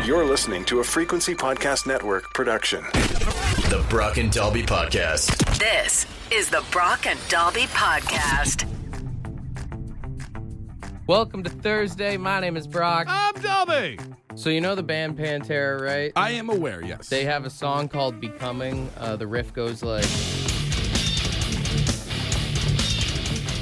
You're listening to a Frequency Podcast Network production. The Brock and Dalby Podcast. This is the Brock and Dalby Podcast. Welcome to Thursday. My name is Brock. I'm Dalby. So you know the band Pantera, right? I am aware, yes. They have a song called Becoming. The riff goes like...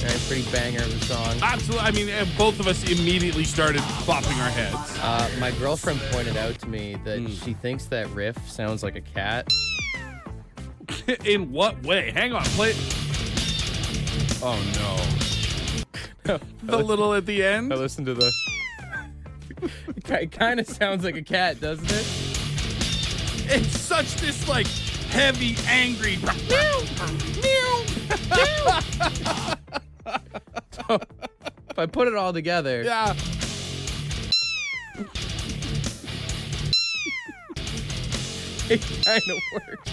Right, pretty banger of a song. Absolutely. I mean, both of us immediately started bopping our heads. My girlfriend pointed out to me that she thinks that riff sounds like a cat. In what way? Hang on, play. Oh, no. The little at the end? I listened to the... It kind of sounds like a cat, doesn't it? It's such this, like, heavy, angry... So, if I put it all together... Yeah. It kind of works.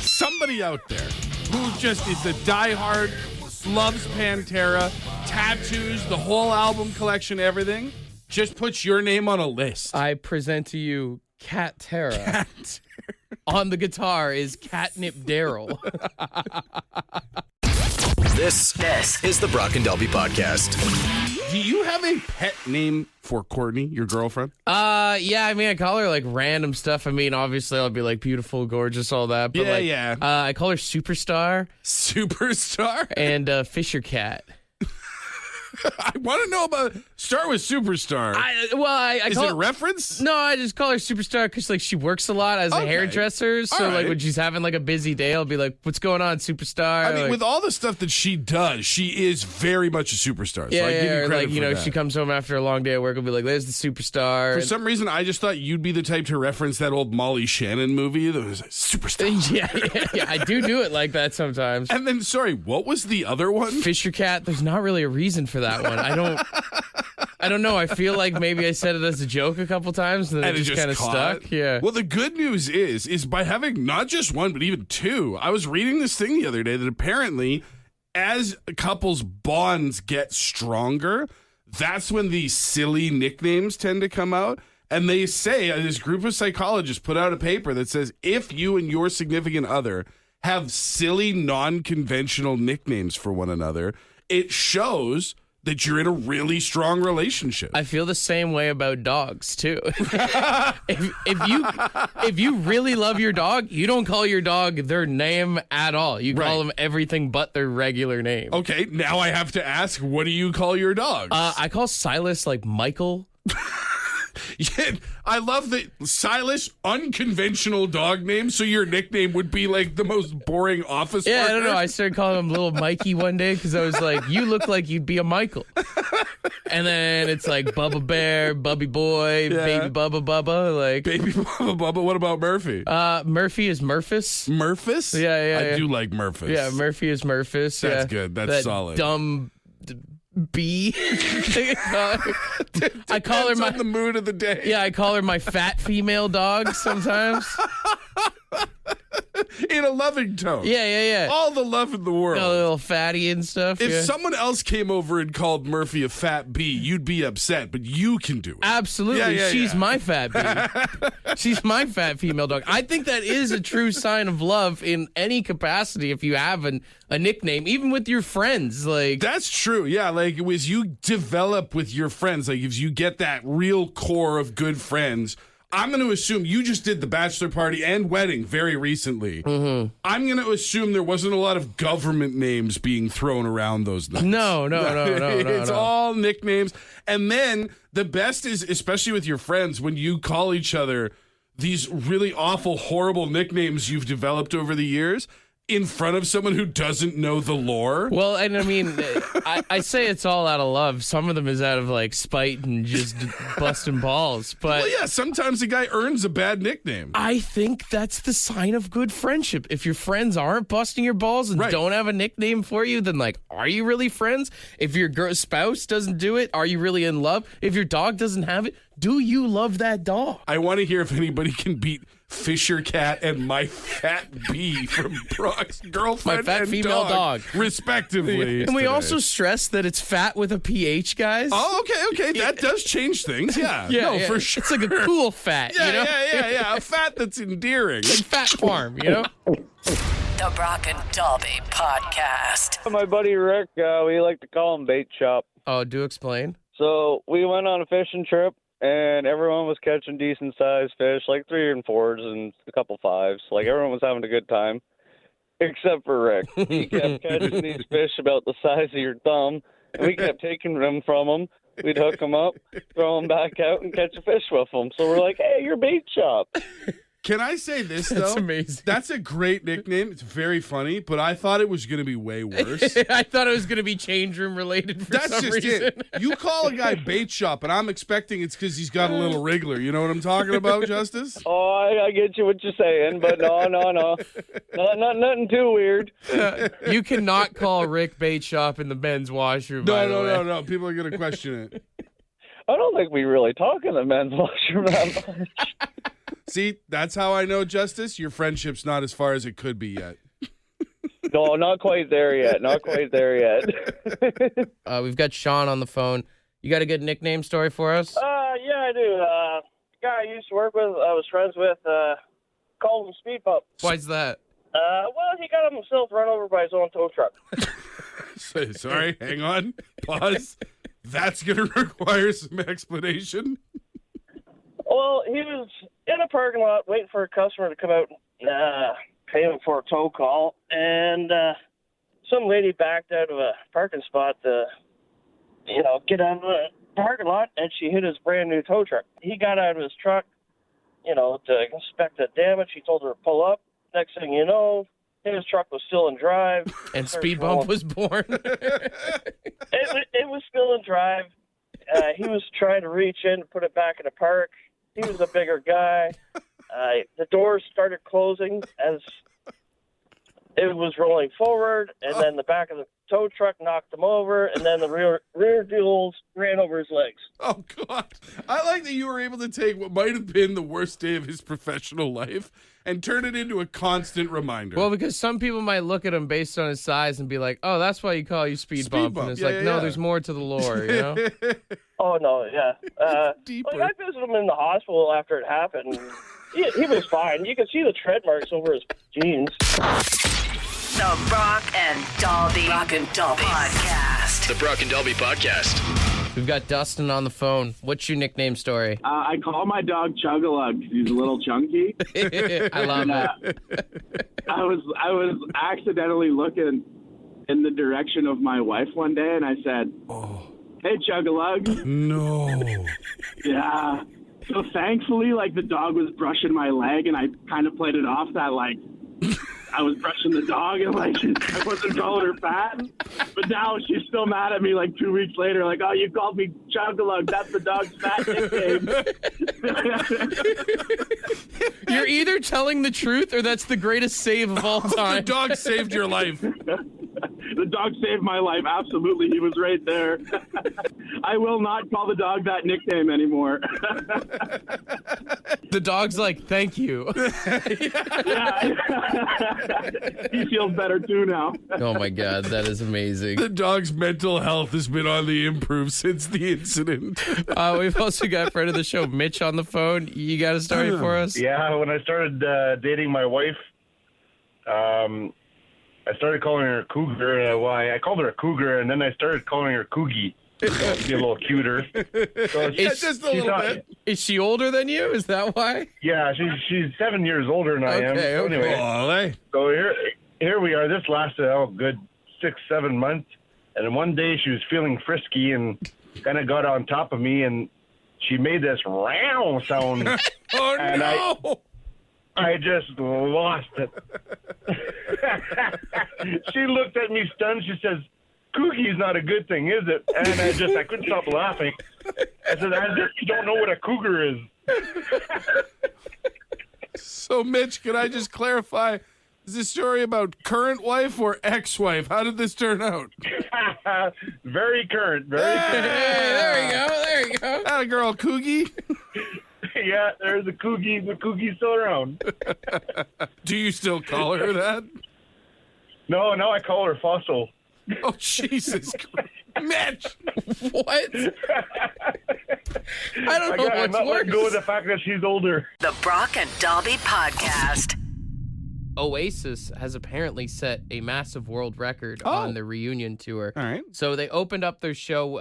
Somebody out there who just is a diehard, loves Pantera, tattoos, the whole album collection, everything, just puts your name on a list. I present to you Cat Terra. On the guitar is Catnip Daryl. This is the Brock and Dalby Podcast. Do you have a pet name for Courtney, your girlfriend? Yeah, I mean, I call her like random stuff. I mean, obviously I'll be like beautiful, gorgeous, all that. But Yeah. I call her Superstar Superstar? and Fisher Cat. I want to know about... Start with Superstar. I Is call it a reference? No, I just call her Superstar because like she works a lot as a hairdresser. So All right. like when she's having like a busy day, I'll be like, "What's going on, Superstar?" I mean, Like, with all the stuff that she does, she is very much a superstar. So yeah, I give you or credit like for that. she comes home after a long day at work, I'll be like, "There's the Superstar." For some reason, I just thought you'd be the type to reference that old Molly Shannon movie that was like, Superstar. yeah, I do it like that sometimes. And then, sorry, what was the other one? Fisher Cat, there's not really a reason for that one. I don't know. I feel like maybe I said it as a joke a couple times and then it just kind of caught. stuck. Yeah. Well, the good news is by having not just one, but even two, I was reading this thing the other day that apparently as a couple's bonds get stronger, that's when these silly nicknames tend to come out. And they say, this group of psychologists put out a paper that says if you and your significant other have silly, non-conventional nicknames for one another, it shows that you're in a really strong relationship. I feel the same way about dogs too. if you really love your dog, you don't call your dog their name at all. You call them everything but their regular name. Okay, now I have to ask, what do you call your dogs? I call Silas like Michael. Yeah, I love that Silas, unconventional dog name, so your nickname would be like the most boring office Yeah, partner. I don't know. I started calling him Little Mikey one day because I was like, "You look like you'd be a Michael." And then it's like Bubba Bear, Bubby Boy, Baby Bubba. Like Baby Bubba. What about Murphy? Murphy is Murphys. Murphys? Yeah. I do like Murphys. Yeah, Murphy is Murphys. That's yeah. good. That's that solid. Dumb bee. I call her Depends my on the mood of the day. Yeah, I call her my fat female dog sometimes. In a loving tone. Yeah. All the love in the world. A little fatty and stuff. If yeah. someone else came over and called Murphy a fat bee, you'd be upset, but you can do it. Absolutely. Yeah, She's my fat bee. She's my fat female dog. I think that is a true sign of love in any capacity if you have a nickname, even with your friends. Like That's true. Yeah, like as you develop with your friends, like if you get that real core of good friends, I'm going to assume you just did the bachelor party and wedding very recently. Mm-hmm. I'm going to assume there wasn't a lot of government names being thrown around those nights. No. It's all nicknames. And then the best is, especially with your friends, when you call each other these really awful, horrible nicknames you've developed over the years in front of someone who doesn't know the lore. Well, and I mean, I say it's all out of love. Some of them is out of like spite and just busting balls. But Well, yeah, sometimes a guy earns a bad nickname. I think that's the sign of good friendship. If your friends aren't busting your balls and don't have a nickname for you, then like, are you really friends? If your spouse doesn't do it, are you really in love? If your dog doesn't have it, Do you love that dog? I want to hear if anybody can beat Fisher Cat and My Fat Bee from Brock's girlfriend My fat and female dog. respectively. Can we today. also stress that it's fat with a PH, guys? Oh, okay. That does change things. Yeah. No, for sure. It's like a cool fat, Yeah, you know? yeah. A fat that's endearing. Like Fat Farm, you know? The Brock and Dalby Podcast. My buddy Rick, we like to call him Bait Shop. Oh, do explain. So we went on a fishing trip, and everyone was catching decent-sized fish, like 3 and 4s and a couple 5s. Like, everyone was having a good time, except for Rick. He kept catching these fish about the size of your thumb, and we kept taking them from him. We'd hook them up, throw them back out, and catch a fish with them. So we're like, hey, you're Bait Shop. Can I say this, though? That's amazing. That's a great nickname. It's very funny, but I thought it was going to be way worse. I thought it was going to be change room related for That's some just reason. it. You call a guy Bait Shop, and I'm expecting it's because he's got a little wriggler. You know what I'm talking about, Justice? Oh, I get you what you're saying, but no. Nothing too weird. You cannot call Rick Bait Shop in the men's washroom. by the way. No. People are going to question it. I don't think we really talk in the men's washroom that much. See, that's how I know, Justice. Your friendship's not as far as it could be yet. No, not quite there yet. We've got Sean on the phone. You got a good nickname story for us? Yeah, I do. Guy I used to work with, I was friends with, called him Speed Bump. Why's that? Well, he got himself run over by his own tow truck. Sorry, hang on. Pause. That's going to require some explanation. Well, he was in a parking lot waiting for a customer to come out and pay him for a tow call, and some lady backed out of a parking spot to, get out of the parking lot, and she hit his brand new tow truck. He got out of his truck, to inspect the damage. He told her to pull up. Next thing you know, his truck was still in drive. And Speed Bump was born. It was still in drive. He was trying to reach in and put it back in the park. He was a bigger guy. The doors started closing as it was rolling forward, and then the back of the tow truck knocked him over, and then the rear wheels ran over his legs. Oh, God. I like that you were able to take what might have been the worst day of his professional life and turn it into a constant reminder. Well, because some people might look at him based on his size and be like, oh, that's why you call you Speed Bump. And it's no, there's more to the lore, you know? Oh, no, yeah. Deeper. I visited him in the hospital after it happened. He was fine. You could see the tread marks over his jeans. The Brock and Dalby Podcast. The Brock and Dalby Podcast. We've got Dustin on the phone. What's your nickname story? I call my dog Chug-A-Lug 'cause he's a little chunky. I love it. I was accidentally looking in the direction of my wife one day, and I said, "Hey, Chug-A-Lug." No. Yeah. So thankfully, the dog was brushing my leg, and I kind of played it off that, I was brushing the dog, and, I wasn't calling her fat. But now she's still mad at me, 2 weeks later, oh, you called me Chug-A-Lug. That's the dog's fat nickname. You're either telling the truth or that's the greatest save of all The time. dog saved your life. The dog saved my life. Absolutely. He was right there. I will not call the dog that nickname anymore. The dog's like, thank you. He feels better too now. Oh, my God. That is amazing. The dog's mental health has been on the improve since the incident. We've also got friend of the show, Mitch, on the phone. You got a story for us? Yeah, when I started dating my wife, I started calling her Cougar. I called her a Cougar, and then I started calling her Coogie. To be a little cuter. So Just a little bit. Is she older than you? Is that why? Yeah, she's 7 years older than I am. Okay, So anyway, Ollie. so here we are. This lasted a good 6-7 months, and then one day she was feeling frisky and kind of got on top of me, and she made this row sound. Oh, And no. I just lost it. She looked at me stunned. She says, "Coogie's not a good thing, is it?" And I couldn't stop laughing. I said, "I just don't know what a cougar is." So, Mitch, can I just clarify? Is this story about current wife or ex-wife? How did this turn out? Very current. Very current. There you go. That a girl, Coogie. Yeah, there's the Coogie. The Coogie's still around. Do you still call her that? No, now I call her Fossil. Oh, Jesus Christ. Mitch! What? I don't know I'm what's not letting go worse. with the fact that she's older. The Brock and Dalby Podcast. Oasis has apparently set a massive world record on the reunion tour. All right. So they opened up their show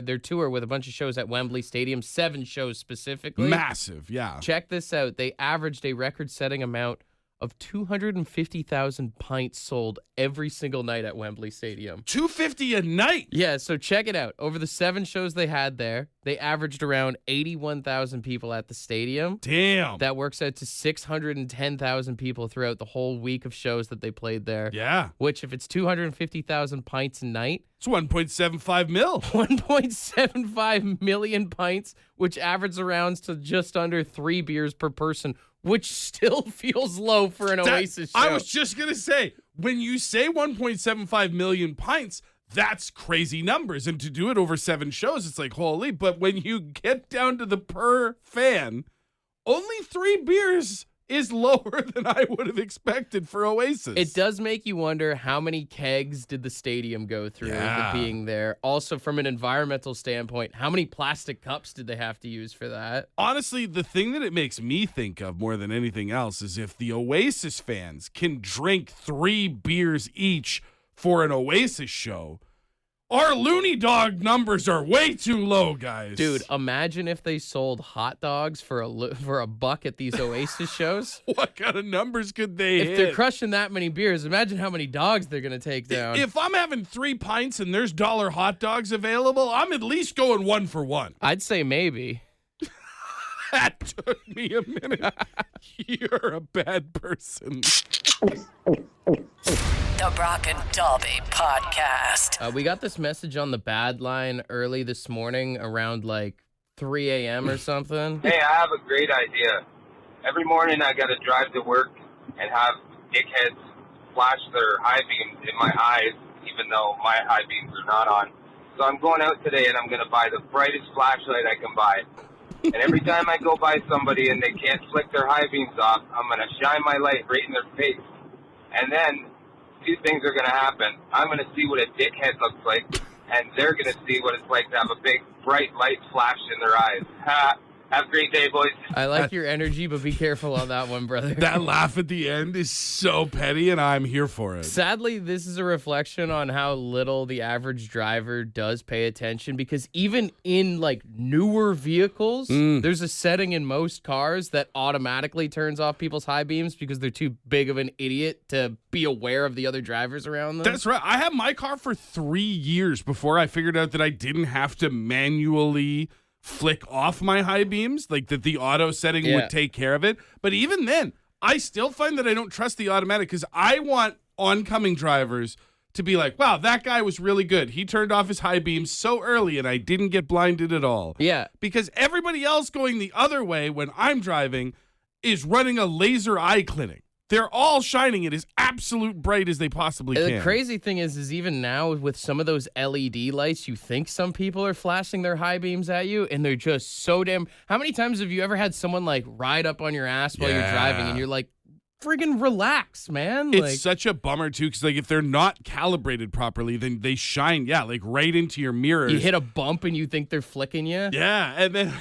their tour with a bunch of shows at Wembley Stadium, 7 shows specifically. Massive, yeah. Check this out. They averaged a record-setting amount of 250,000 pints sold every single night at Wembley Stadium. $250 a night. Yeah, so check it out. Over the 7 shows they had there, they averaged around 81,000 people at the stadium. Damn. That works out to 610,000 people throughout the whole week of shows that they played there. Yeah. Which, if it's 250,000 pints a night, It's 1.75 mil. 1.75 million pints, which averages around to just under 3 beers per person, which still feels low for an Oasis show. I was just going to say, when you say 1.75 million pints, that's crazy numbers. And to do it over 7 shows, it's like, holy. But when you get down to the per fan, only 3 beers is lower than I would have expected for Oasis. It does make you wonder how many kegs did the stadium go through being there. Also, from an environmental standpoint, how many plastic cups did they have to use for that? Honestly, the thing that it makes me think of more than anything else is if the Oasis fans can drink 3 beers each for an Oasis show, our Looney Dog numbers are way too low, guys. Dude, imagine if they sold hot dogs for a buck at these Oasis shows. What kind of numbers could they If hit? they're crushing that many beers, imagine how many dogs they're going to take down. If I'm having 3 pints and there's dollar hot dogs available, I'm at least going 1 for 1. I'd say maybe. That took me a minute. You're a bad person. The Brock and Dalby Podcast. We got this message on the bad line early this morning around like 3 a.m. or something. Hey, I have a great idea. Every morning I got to drive to work and have dickheads flash their high beams in my eyes, even though my high beams are not on. So I'm going out today and I'm going to buy the brightest flashlight I can buy. And every time I go by somebody and they can't flick their high beams off, I'm going to shine my light right in their face. And then 2 things are going to happen. I'm going to see what a dickhead looks like, and they're going to see what it's like to have a big, bright light flash in their eyes. Ha! Have a great day, boys. I like your energy, but be careful on that one, brother. That laugh at the end is so petty, and I'm here for it. Sadly, this is a reflection on how little the average driver does pay attention, because even in like newer vehicles, there's a setting in most cars that automatically turns off people's high beams because they're too big of an idiot to be aware of the other drivers around them. That's right. I had my car for 3 years before I figured out that I didn't have to manually flick off my high beams, like that the auto setting would take care of it. But even then, I still find that I don't trust the automatic because I want oncoming drivers to be like, wow, that guy was really good. He turned off his high beams so early and I didn't get blinded at all. Yeah. Because everybody else going the other way when I'm driving is running a laser eye clinic. They're all shining it as absolute bright as they possibly can. The crazy thing is even now with some of those LED lights, you think some people are flashing their high beams at you, and they're just so damn... How many times have you ever had someone, like, ride up on your ass while you're driving, and you're like, friggin' relax, man? It's like, such a bummer, too, because, like, if they're not calibrated properly, then they shine, like, right into your mirrors. you hit a bump and you think they're flicking you? Yeah, and then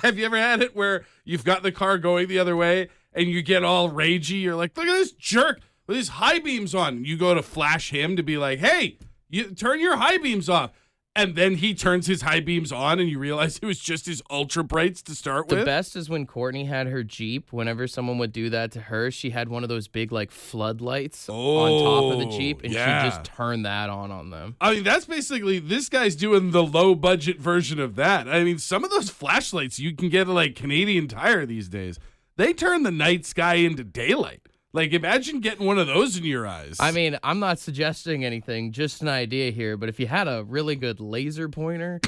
have you ever had it where you've got the car going the other way, and you get all ragey? You're like, look at this jerk with his high beams on. You go to flash him to be like, hey, you turn your high beams off. And then he turns his high beams on, and you realize it was just his ultra brights to start with. The best is when Courtney had her Jeep. Whenever someone would do that to her, she had one of those big, like, floodlights on top of the Jeep, and she'd just turn that on them. I mean, that's basically, this guy's doing the low-budget version of that. I mean, some of those flashlights you can get at, like, Canadian Tire these days. They turn the night sky into daylight. Like, imagine getting one of those in your eyes. I mean, I'm not suggesting anything, just an idea here, but if you had a really good laser pointer...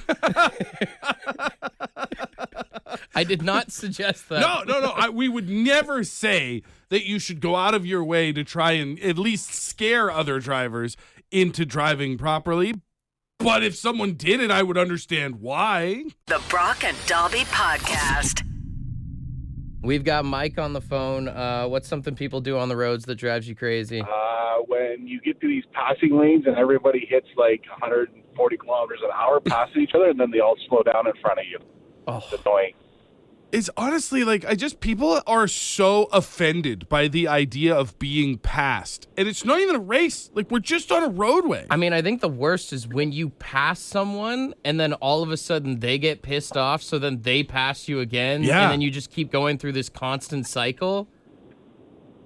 I did not suggest that. No. We would never say that you should go out of your way to try and at least scare other drivers into driving properly. But if someone did it, I would understand why. The Brock and Dobby Podcast. We've got Mike on the phone. What's something people do on the roads that drives you crazy? When you get to these passing lanes and everybody hits like 140 kilometers an hour passing each other, and then they all slow down in front of you. Oh. It's annoying. It's honestly people are so offended by the idea of being passed. And it's not even a race. Like, we're just on a roadway. I mean, I think the worst is when you pass someone and then all of a sudden they get pissed off, so then they pass you again. Yeah. And then you just keep going through this constant cycle.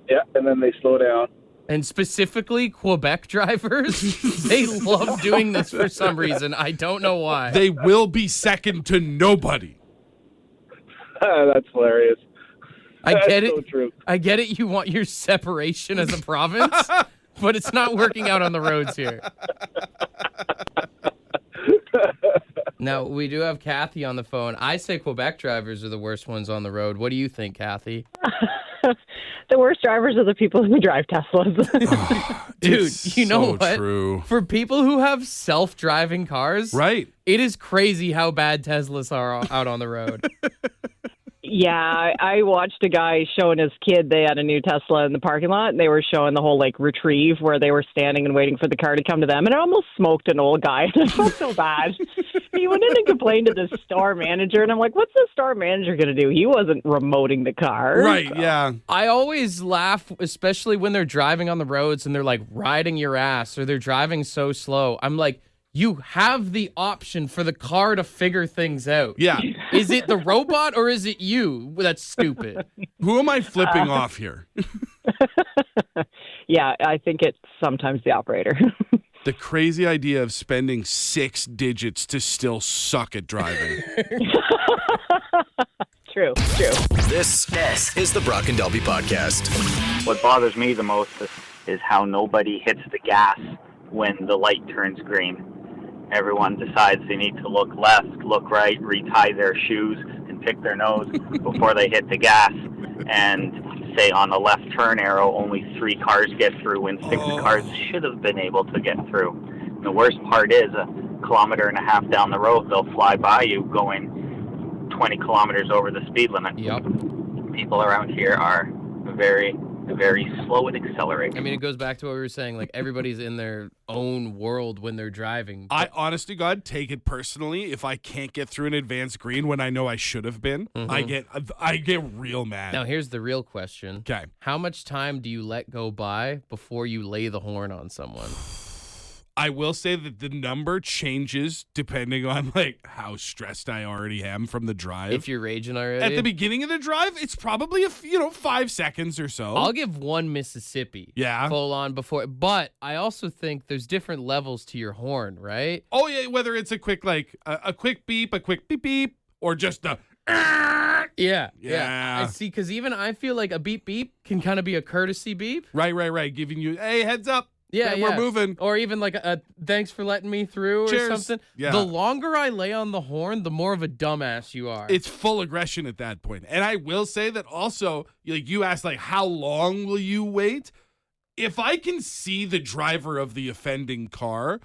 Yeah, and then they slow down. And specifically, Quebec drivers, they love doing this for some reason. I don't know why. They will be second to nobody. That's hilarious. I get That's it. so true. I get it. You want your separation as a province, but it's not working out on the roads here. Now, we do have Kathy on the phone. I say Quebec drivers are the worst ones on the road. What do you think, Kathy? The worst drivers are the people who drive Teslas. Dude, It's you know so what? true. For people who have self-driving cars, Right. it is crazy how bad Teslas are out on the road. Yeah, I watched a guy showing his kid. They had a new Tesla in the parking lot, and they were showing the whole, retrieve where they were standing and waiting for the car to come to them, and it almost smoked an old guy. It felt so bad. He went in and complained to the store manager, and I'm like, what's the store manager going to do? He wasn't remoting the car. Right, yeah. I always laugh, especially when they're driving on the roads and they're, riding your ass or they're driving so slow. I'm like, you have the option for the car to figure things out. Yeah. Is it the robot or is it you? That's stupid. Who am I flipping off here? Yeah, I think it's sometimes the operator. The crazy idea of spending 6 digits to still suck at driving. True. This is the Brock and Dobby Podcast. What bothers me the most is how nobody hits the gas when the light turns green. Everyone decides they need to look left, look right, retie their shoes, and pick their nose before they hit the gas. And say on the left turn arrow, only 3 cars get through when 6 cars should have been able to get through. And the worst part is 1.5 kilometers down the road, they'll fly by you going 20 kilometers over the speed limit. Yep. People around here are very, very slow at accelerating. I mean, it goes back to what we were saying. Everybody's in their own world when they're driving. I, honest to God, take it personally. If I can't get through an advanced green when I know I should have been, I get real mad. Now, here's the real question. Okay. How much time do you let go by before you lay the horn on someone? I will say that the number changes depending on how stressed I already am from the drive. If you're raging already? At the beginning of the drive, it's probably 5 seconds or so. I'll give one Mississippi. Yeah. Full on before. But I also think there's different levels to your horn, right? Oh, yeah, whether it's a quick, a quick beep, a quick beep beep, or just a... Yeah. Yeah. I see, because even I feel like a beep beep can kind of be a courtesy beep. Right. Giving you, hey, heads up. Yeah, we're moving. Or even a thanks for letting me through Cheers. or something. Yeah. The longer I lay on the horn, the more of a dumbass you are. It's full aggression at that point. And I will say that also, you asked, how long will you wait? If I can see the driver of the offending car,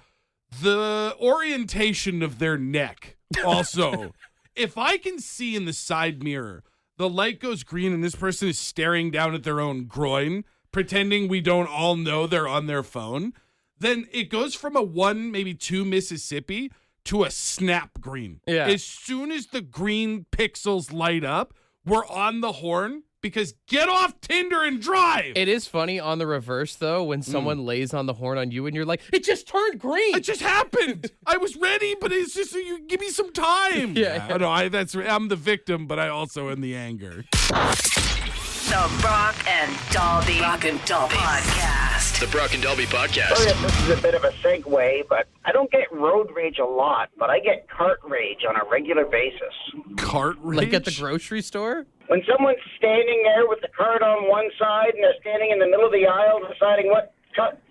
the orientation of their neck also. If I can see in the side mirror, the light goes green and this person is staring down at their own groin, pretending we don't all know they're on their phone, then it goes from a 1, maybe 2 Mississippi to a snap green. Yeah. As soon as the green pixels light up, we're on the horn because get off Tinder and drive. It is funny on the reverse, though, when someone lays on the horn on you and you're like, it just turned green. It just happened. I was ready, but it's just, you give me some time. Yeah. I know, I'm the victim, but I also am the anger. The Brock and Dobby Podcast. The Brock and Dobby Podcast. Sorry if this is a bit of a segue, but I don't get road rage a lot, but I get cart rage on a regular basis. Cart rage? Like at the grocery store? When someone's standing there with the cart on one side and they're standing in the middle of the aisle deciding what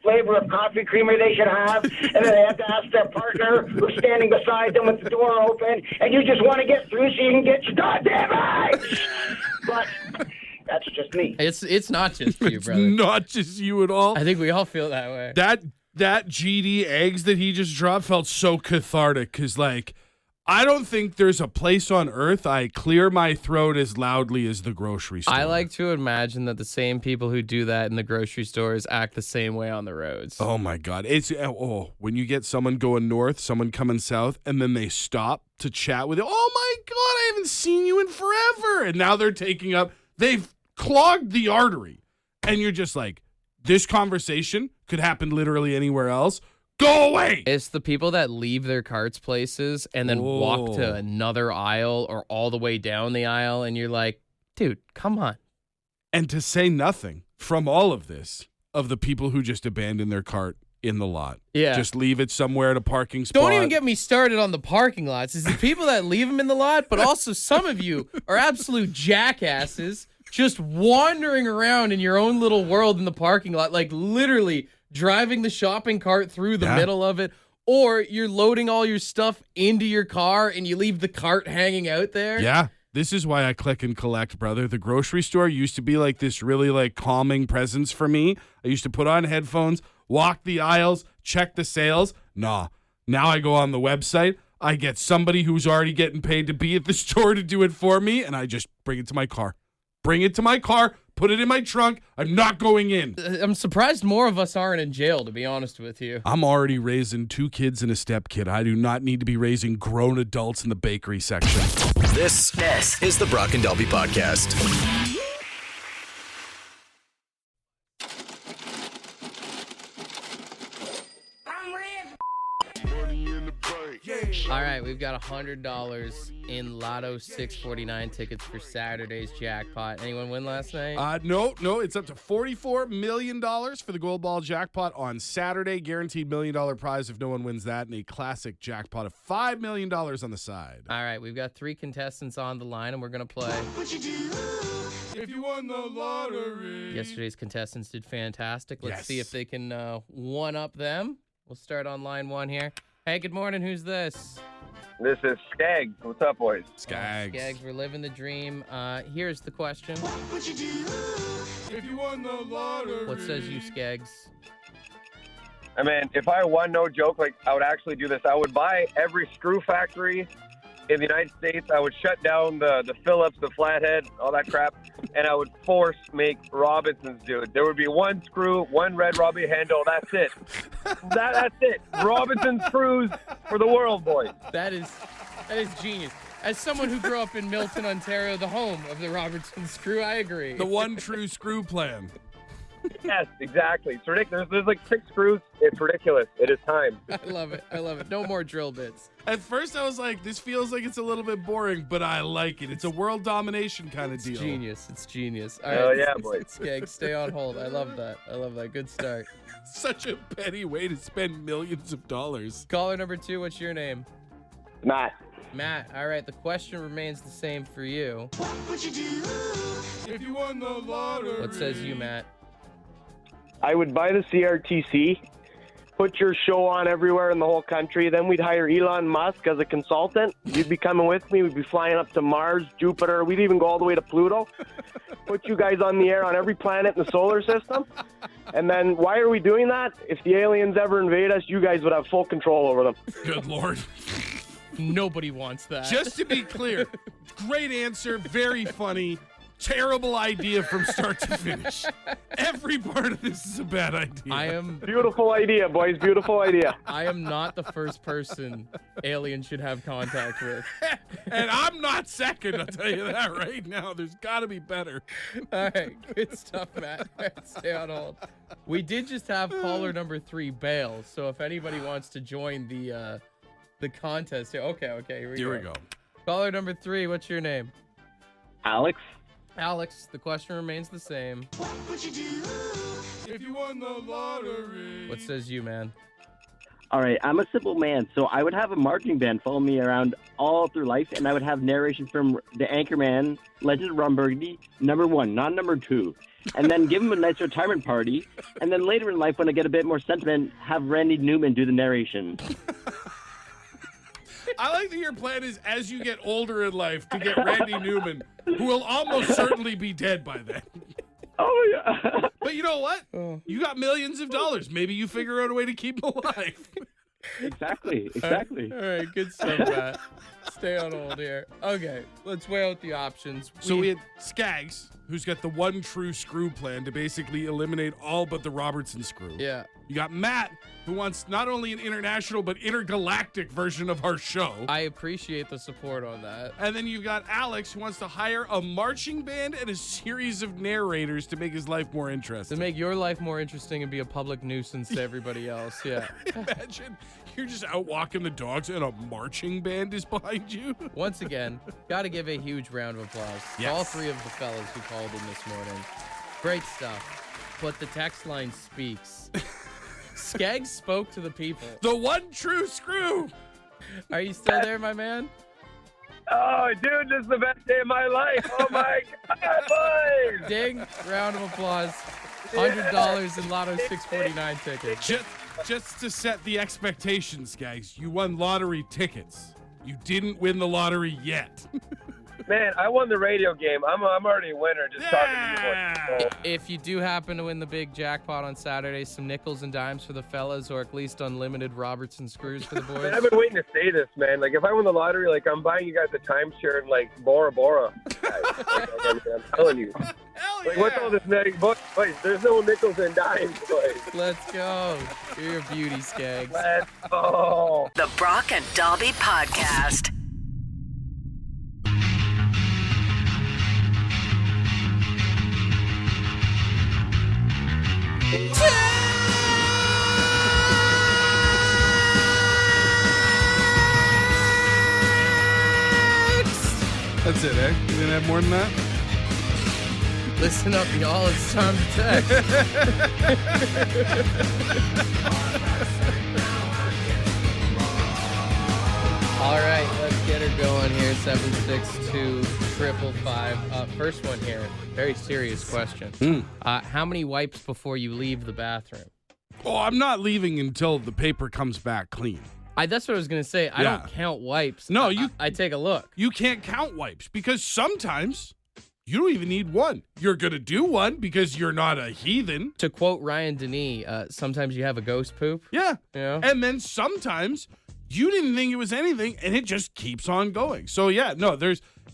flavor of coffee creamer they should have, and then they have to ask their partner who's standing beside them with the door open, and you just want to get through so you can get your goddamn eggs. But that's just me. It's not just you, It's brother. not just you at all. I think we all feel that way. That GD eggs that he just dropped felt so cathartic because, like, I don't think there's a place on earth I clear my throat as loudly as the grocery store. I like to imagine that the same people who do that in the grocery stores act the same way on the roads. Oh my God. It's when you get someone going north, someone coming south, and then they stop to chat with you. Oh my God, I haven't seen you in forever. And now they've clogged the artery. And you're just like, this conversation could happen literally anywhere else. Go away. It's the people that leave their carts places and then walk to another aisle or all the way down the aisle, and you're like, dude, come on. And to say nothing from all of this of the people who just abandon their cart in the lot. Yeah. Just leave it somewhere at a parking spot. Don't even get me started on the parking lots. It's the people that leave them in the lot, but also some of you are absolute jackasses just wandering around in your own little world in the parking lot, like literally driving the shopping cart through the middle of it, or you're loading all your stuff into your car and you leave the cart hanging out there. Yeah. This is why I click and collect, brother. The grocery store used to be like this really like calming presence for me. I used to put on headphones, walk the aisles, check the sales. Nah. Now I go on the website. I get somebody who's already getting paid to be at the store to do it for me, and I just bring it to my car. Bring it to my car, put it in my trunk. I'm not going in. I'm surprised more of us aren't in jail, to be honest with you. I'm already raising 2 kids and a stepkid. I do not need to be raising grown adults in the bakery section. This is the Brock and Dalby Podcast. All right, we've got $100 in Lotto 649 tickets for Saturday's jackpot. Anyone win last night? No. It's up to $44 million for the Gold Ball jackpot on Saturday. Guaranteed $1 million prize if no one wins that, and a classic jackpot of $5 million on the side. All right, we've got 3 contestants on the line, and we're going to play. What you do if you won the lottery? Yesterday's contestants did fantastic. Let's Yes. see if they can one-up them. We'll start on line 1 here. Hey, good morning. Who's this? This is Skaggs. What's up, boys? Skaggs. Skaggs, we're living the dream. Here's the question. What you do if you won the lottery? What says you, Skaggs? I mean, if I won, no joke, like, I would actually do this. I would buy every screw factory in the United States. I would shut down the Phillips, the Flathead, all that crap, and I would force make Robinsons, dude. There would be 1 screw, 1 Red Robbie handle. That's it. That's it. Robinson screws for the world, boys. That is genius. As someone who grew up in Milton, Ontario, the home of the Robertson screw, I agree. The one true screw plan. Yes, exactly. It's ridiculous. There's like 6 screws. It's ridiculous. It is time. I love it. No more drill bits. At first, I was like, this feels like it's a little bit boring, but I like it. It's a world domination kind of deal. It's genius. All Oh, right. yeah, boys. Skaggs, stay on hold. I love that. Good start. Such a petty way to spend millions of dollars. Caller number 2, what's your name? Matt. Matt, all right, the question remains the same for you. What would you do if you won the lottery? What says you, Matt? I would buy the CRTC, put your show on everywhere in the whole country. Then we'd hire Elon Musk as a consultant. You'd be coming with me. We'd be flying up to Mars, Jupiter. We'd even go all the way to Pluto. Put you guys on the air on every planet in the solar system. And then why are we doing that? If the aliens ever invade us, you guys would have full control over them. Good Lord. Nobody wants that. Just to be clear, great answer, very funny. Terrible idea from start to finish. Every part of this is a bad idea. Beautiful idea, boys. Beautiful idea. I am not the first person aliens should have contact with. And I'm not second, I'll tell you that right now. There's got to be better. All right, good stuff, Matt. All right, stay on hold. We did just have caller number 3 bail, so if anybody wants to join the contest here. Okay, here we go. Caller number 3, what's your name? Alex. Alex, the question remains the same. What would you do if you won the lottery? What says you, man? All right, I'm a simple man, so I would have a marching band follow me around all through life, and I would have narration from the Anchorman, Legend of Ron Burgundy, number 1, not number 2, and then give him a nice retirement party, and then later in life, when I get a bit more sentiment, have Randy Newman do the narration. I like that your plan is, as you get older in life, to get Randy Newman, who will almost certainly be dead by then. Oh, yeah. But you know what? You got millions of dollars. Maybe you figure out a way to keep him alive. Exactly. All right, good stuff, Matt. Stay on hold here. Okay, let's weigh out the options. So we had Skaggs, who's got the one true screw plan to basically eliminate all but the Robertson screw. Yeah. You got Matt, who wants not only an international but intergalactic version of our show. I appreciate the support on that. And then you've got Alex, who wants to hire a marching band and a series of narrators to make his life more interesting. To make your life more interesting and be a public nuisance to everybody else, yeah. Imagine you're just out walking the dogs and a marching band is behind you. Once again, got to give a huge round of applause to all three of the fellas who called in this morning. Great stuff. But the text line speaks. Skaggs spoke to the people. The one true screw. Are you still there, my man? Oh, dude, this is the best day of my life. Oh, my God, boys. Ding. Round of applause. $100 in Lotto 649 tickets. Just to set the expectations, guys, you won lottery tickets. You didn't win the lottery yet. Man, I won the radio game. I'm already a winner just talking to you boys. If you do happen to win the big jackpot on Saturday, some nickels and dimes for the fellas, or at least unlimited Robertson screws for the boys. Man, I've been waiting to say this, man. Like, if I win the lottery, like, I'm buying you guys a timeshare in, like, Bora Bora. I'm telling you. Like, what's all this netting? Boys, there's no nickels and dimes, boys. Let's go. You're a beauty, Skaggs. Let's go. The Brock and Dobby Podcast. That's it, eh? You didn't have more than that? Listen up, y'all. It's time to text. All right, let's get her going here. 762-555. First one here. Very serious question. How many wipes before you leave the bathroom? Oh, I'm not leaving until the paper comes back clean. That's what I was going to say. I don't count wipes. No, I take a look. You can't count wipes because sometimes you don't even need one. You're going to do one because you're not a heathen. To quote Ryan Denis, sometimes you have a ghost poop. Yeah. You know? And then sometimes you didn't think it was anything and it just keeps on going. So yeah, no,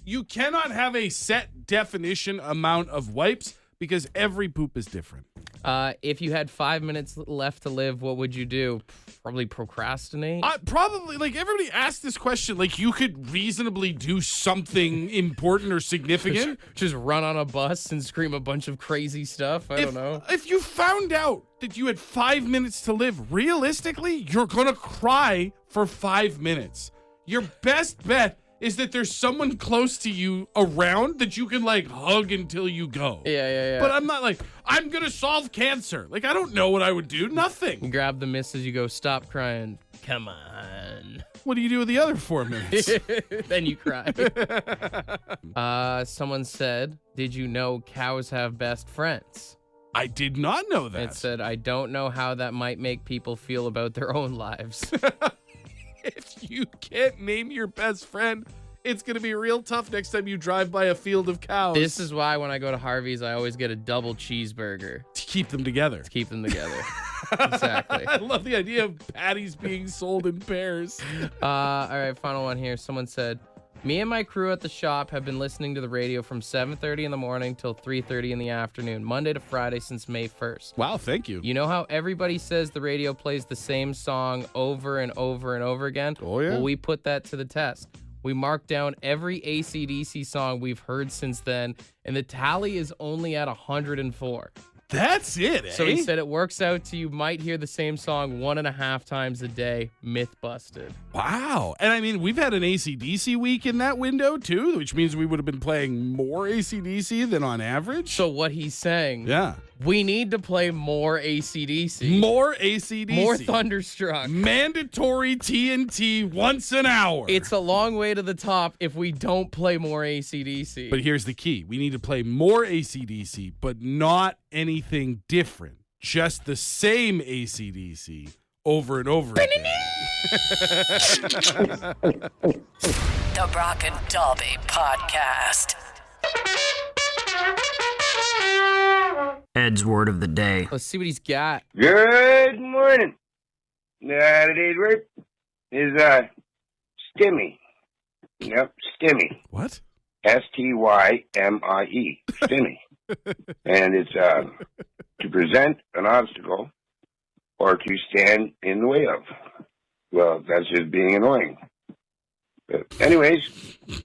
you cannot have a set definition amount of wipes because every poop is different. If you had 5 minutes left to live, what would you do? Probably procrastinate? Probably. Like, everybody asked this question like you could reasonably do something important or significant. Just run on a bus and scream a bunch of crazy stuff? I don't know. If you found out that you had 5 minutes to live, realistically, you're going to cry for 5 minutes. Your best bet is that there's someone close to you around that you can, like, hug until you go. Yeah. But I'm not like, I'm going to solve cancer. Like, I don't know what I would do. Nothing. You grab the missus, you go, stop crying. Come on. What do you do with the other 4 minutes? Then you cry. Someone said, did you know cows have best friends? I did not know that. It said, I don't know how that might make people feel about their own lives. If you can't name your best friend, it's going to be real tough next time you drive by a field of cows. This is why when I go to Harvey's, I always get a double cheeseburger. To keep them together. Exactly. I love the idea of patties being sold in pairs. All right, final one here. Someone said, me and my crew at the shop have been listening to the radio from 7:30 in the morning till 3:30 in the afternoon, Monday to Friday since May 1st. Wow, thank you. You know how everybody says the radio plays the same song over and over and over again? Oh, yeah. Well, we put that to the test. We marked down every AC/DC song we've heard since then, and the tally is only at 104. That's it, eh? So he said it works out to you might hear the same song 1.5 times a day. Myth busted. Wow. And I mean, we've had an AC/DC week in that window too, which means we would have been playing more AC/DC than on average. So what he's saying, We need to play more AC/DC. More AC/DC. More Thunderstruck. Mandatory TNT once an hour. It's a long way to the top if we don't play more AC/DC. But here's the key. We need to play more AC/DC, but not anything different. Just the same AC/DC over and over again. The Brock and Dalby Podcast. Ed's word of the day. Let's see what he's got. Good morning. Today's word is stimmy. Yep, stimmy. What? S-T-Y-M-I-E. Stimmy. And it's to present an obstacle or to stand in the way of. Well, that's just being annoying. But anyways,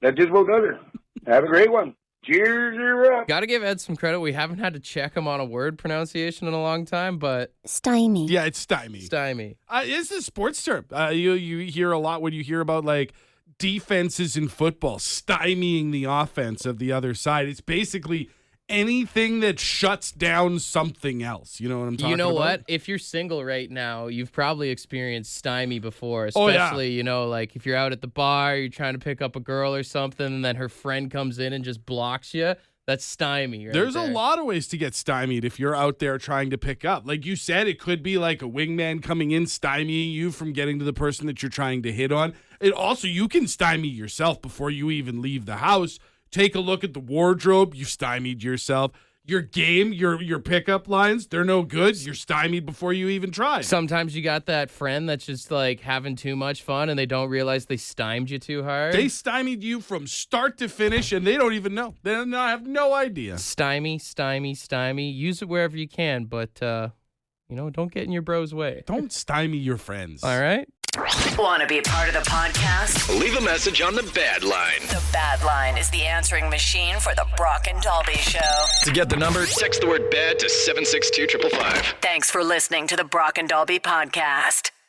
that just woke other. Have a great one. Cheers, you're up. Got to give Ed some credit. We haven't had to check him on a word pronunciation in a long time, but... Stymie. Yeah, it's stymie. Stymie. It's a sports term. You hear a lot when you hear about, like, defenses in football, stymieing the offense of the other side. It's basically anything that shuts down something else. You know what I'm talking about? You know what? If you're single right now, you've probably experienced stymie before, especially, you know, like if you're out at the bar, you're trying to pick up a girl or something, and then her friend comes in and just blocks you. That's stymie. There's a lot of ways to get stymied if you're out there trying to pick up. Like you said, it could be like a wingman coming in, stymieing you from getting to the person that you're trying to hit on. It also, you can stymie yourself before you even leave the house. Take a look at the wardrobe. You stymied yourself. Your game, your pickup lines, they're no good. You're stymied before you even try. Sometimes you got that friend that's just like having too much fun and they don't realize they stymied you too hard. They stymied you from start to finish and they don't even know. They have no idea. Stymie. Use it wherever you can, but, don't get in your bro's way. Don't stymie your friends. All right? Want to be a part of the podcast? Leave a message on the Bad Line. The Bad Line is the answering machine for the Brock and Dalby Show. To get the number, text the word BAD to 762-555. Thanks for listening to the Brock and Dalby Podcast.